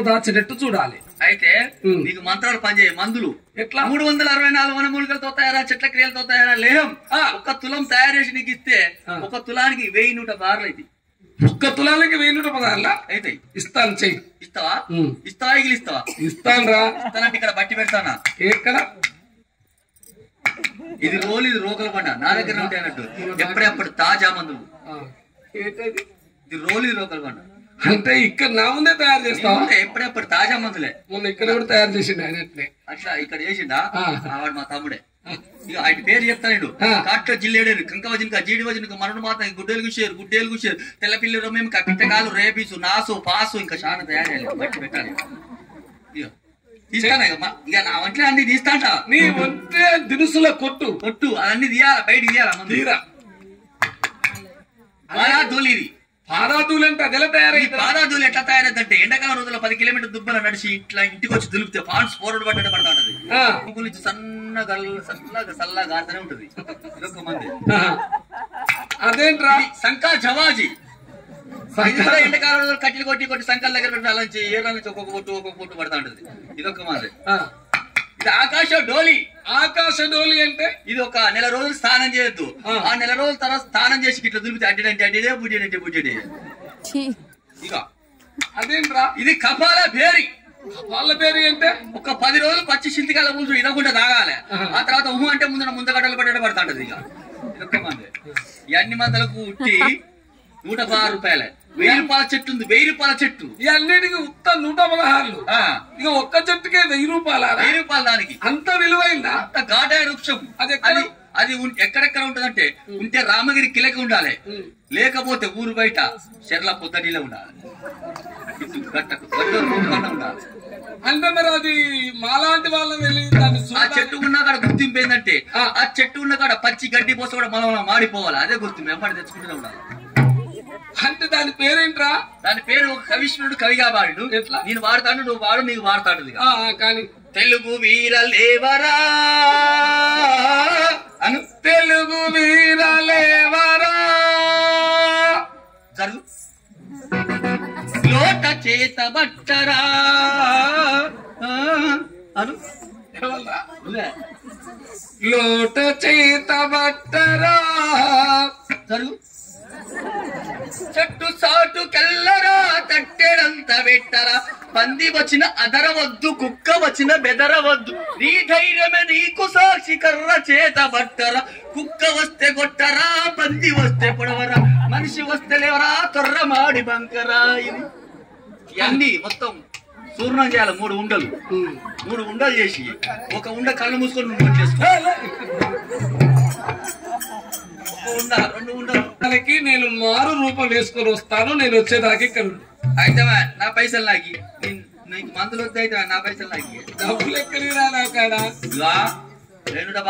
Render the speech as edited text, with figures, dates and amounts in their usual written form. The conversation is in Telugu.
దాచేటట్టు చూడాలి. అయితే నీకు మంత్రాలు పనిచేయ మందులు ఎట్లా 364 వనమూలికలతో తయారా చెట్ల క్రియలతో తయారా లేహం ఒక తులం తయారు చేసి నీకు ఇస్తే ఒక తులానికి 1000 బార్లు అయితే ఒక్క తులానికి 1000 పదార్లా అయితే ఇస్తాను. చెయ్యి. ఇస్తావా ఇస్తావా ఇస్తావా? ఇస్తాను రా. ఇస్తానంటే ఇక్కడ బట్టి పెడతానా? ఎక్కడ ఇది రోలు ఇది రోకల పంట నా దగ్గర ఉంటాయి అన్నట్టు ఎప్పుడెప్పుడు తాజా మందులు. ఇది రోలు ఇది రోకల పంట అంటే ఇక్కడ నా ముందే తయారు చేస్తావా? ఎప్పుడెప్పుడు తాజా మందులే. మొన్న ఇక్కడ కూడా తయారు చేసిండు ఆయన. అట్లా ఇక్కడ చేసిండా వాడు మా తమ్ముడే. ఇక ఆయన పేరు చెప్తాను. కాట్లో జిల్లేడు కంక వజనక జీడి వజనక మరణ మాత గుడ్డేలు గుచ్చారు గుడ్డేలు గుచ్చారు తెల్లపిల్లి రొమ్మేమి పిట్టకాలు రేపీసు నాసు పాసు ఇంకా చాలా తయారు చేయాలి బట్టి పెట్టాలి. తీస్తాను ఇక నా వంటలే అన్ని తీస్తాంట. నీ వంటే దినుసుల కొట్టు అవన్నీ తీయాలా బయట తీయాలా తీరా పారాధూలి. పారాధూలు అంటే అదెలా తయారైంది? పారాధూలు ఎట్లా తయారైందంటే ఎండాకాలం రోజుల్లో 10 కిలోమీటర్ దుబ్బల నడిచి ఇట్లా ఇంటికి వచ్చి దులిపితే ఫాన్స్ ఫోర్వర్డ్ పడ్డట్టు పడతా ఉంటది. ముగ్గులు నుంచి సన్నగా సల్లగా ఆడుతూనే ఉంటది. ఇదొక మంది. అదేంట్రా సంకా జవాజీ ఎండాకాలం రోజులు కట్టెలు కొట్టి సంకల దగ్గర పెట్టి అలా నుంచి ఏళ్ళ నుంచి ఒక్కొక్క పొట్టు పడతా ఉంటది. ఇదొక మంది. ఇది ఆకాశ డోలి. ఆకాశ డోలి అంటే ఇది ఒక నెల రోజులు స్నానం చేయొద్దు. ఆ నెల రోజుల తర్వాత స్నానం చేసి ఇట్లా దులిపితే అడ్డే బుడ్డి. ఇక అదేంట్రా ఇది కపాల బేరి. వాళ్ళ పేరు అంటే ఒక 10 రోజులు పచ్చి చింతకాల ముందు ఇదకుండా తాగాలి. ఆ తర్వాత అంటే ముందగడ్డలు పడ్డ పడతా ఉంటది. ఇక ఇదొక మంది. ఈ అన్ని మందులకు ఉట్టి 116 రూపాయలే. 1000 రూపాయల చెట్టు ఉంది. 1000 రూపాయల చెట్టు. ఈ అన్నిటికి ఉత్త 116. ఇక ఒక్క చెట్టుకే 1000 రూపాయలు. 1000 రూపాయలు దానికి. అంత విలువైందా? అంత ఘాటైన వృక్షం. అది ఎక్కడెక్కడ ఉంటదంటే ఉంటే రామగిరి కిలకి ఉండాలి, లేకపోతే ఊరు బయట చెర్ల పొద్దటిలో ఉండాలి. ఉండాలి అంటే మరి అది మాలాంటి వాళ్ళని వెళ్ళి ఆ చెట్టు ఉన్న కాడ గుర్తింపు ఏంటంటే ఆ చెట్టు ఉన్న కాడ పచ్చి గడ్డి పోస కూడా మనం మాడిపోవాలి. అదే గుర్తింపు వెంబడి తెచ్చుకుంటూనే ఉండాలి. అంటే దాని పేరేంట్రా? దాని పేరు ఒక కవిష్ణుడు కవిగా వాడు. ఎట్లా నేను వాడతాడు నువ్వు వాడు నీకు వాడతాడు. కానీ తెలుగు వీరలేవరా అను తెలుగు వీరలేవరా జరుగు లోట చేత బట్టరా అను లోట చేత బట్టరా జరుగు చెట్టు సాటు కెల్లరా తట్టెడంత పెట్టరా పంది వచ్చిన అదరవద్దు కుక్క వచ్చిన బెదరవద్దు నీ ధైర్యమే నీకు సాక్షి కర్ర చేత బట్టరా కుక్క వస్తే కొట్టరా పంది వస్తే పొడవరా మనిషి వస్తే లేవరా తొర్ర మాడి బంకరా. ఇది ఇవన్నీ మొత్తం చూర్ణం చేయాలి. 3 ఉండలు చేసి ఒక ఉండ కళ్ళు మూసుకొని నువ్వు చేసుకో. 2 ఉండలకి నేను మారు రూపం వేసుకొని వస్తాను. నేను వచ్చేదాకా ఇక్కడ అయితే నా పైసలు లాగి నీకు మందులు వద్ద అయితే నా పైసలు లాగి డబ్బులు ఎక్కడికి రాలా కాడా 2